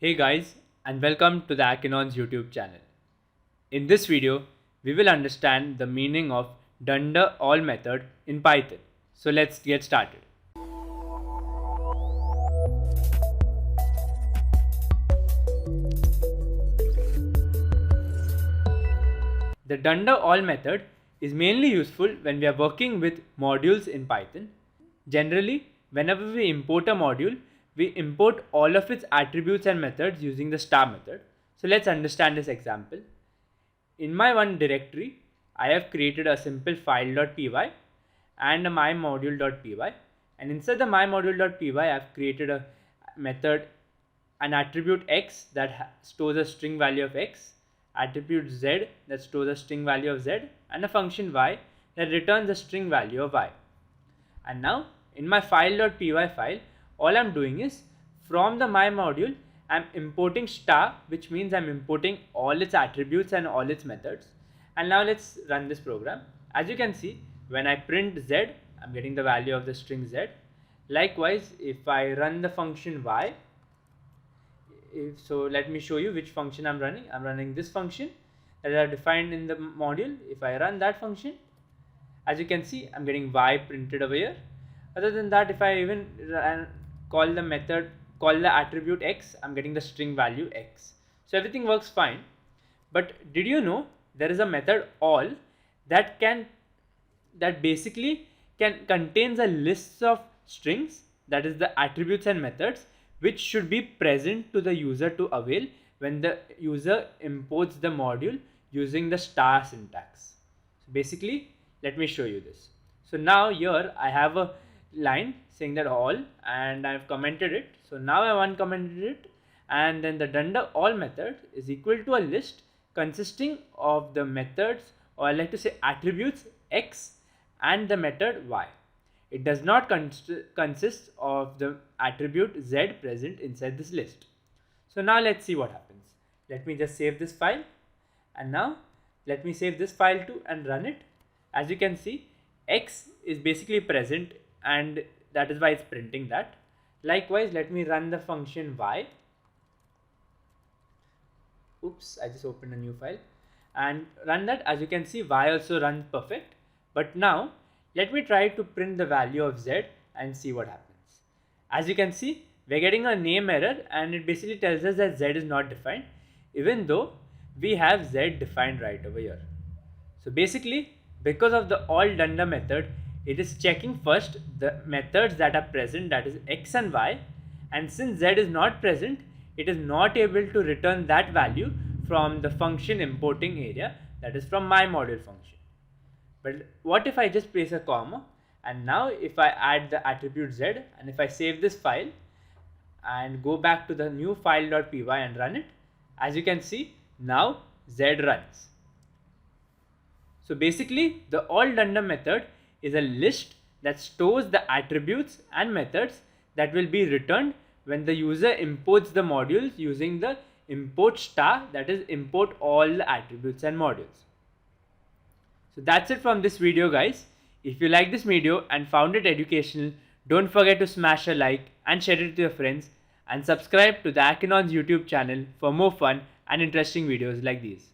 Hey guys, and welcome to the Akinon's YouTube channel. In this video, we will understand the meaning of dunder all method in Python. So let's get started. The dunder all method is mainly useful when we are working with modules in Python. Generally, whenever we import a module, we import all of its attributes and methods using the star method. So let's understand this example. In my one directory, I have created a simple file.py and a mymodule.py, and inside the mymodule.py I have created a method, an attribute x that stores a string value of x, attribute z that stores a string value of z, and a function y that returns a string value of y. And now in my file.py file, all I'm doing is from the my module I'm importing star, which means I'm importing all its attributes and all its methods. And now let's run this program. As you can see, when I print z, I'm getting the value of the string z. Likewise, if I run the function y, so let me show you which function I'm running. I'm running this function that I defined in the module. If I run that function, as you can see, I'm getting y printed over here. Other than that, if I even call the attribute x, I'm getting the string value x. So everything works fine. But did you know there is a method all that basically contains a list of strings, that is the attributes and methods, which should be present to the user to avail when the user imports the module using the star syntax. So basically, let me show you this. So now here I have a line saying that all, and I've commented it. So now I've uncommented it, and then the dunder all method is equal to a list consisting of the methods, or I like to say attributes x and the method y. It does not consist of the attribute z present inside this list. So now let's see what happens. Let me just save this file, and now let me save this file too and run it. As you can see, x is basically present, and that is why it's printing that. Likewise, let me run the function y. Oops, I just opened a new file and run that. As you can see, y also runs perfect. But now let me try to print the value of z and see what happens. As you can see, we're getting a name error, and it basically tells us that z is not defined, even though we have z defined right over here. So basically, because of the all dunder method, it is checking first the methods that are present, that is x and y, and since z is not present, it is not able to return that value from the function importing area, that is from my module function. But what if I just place a comma, and now if I add the attribute z, and if I save this file and go back to the new file.py and run it, as you can see, now z runs. So basically, the all dunder method is a list that stores the attributes and methods that will be returned when the user imports the modules using the import star, that is import all the attributes and modules. So that's it from this video, guys. If you like this video and found it educational, don't forget to smash a like and share it to your friends, and subscribe to the Akinon's YouTube channel for more fun and interesting videos like these.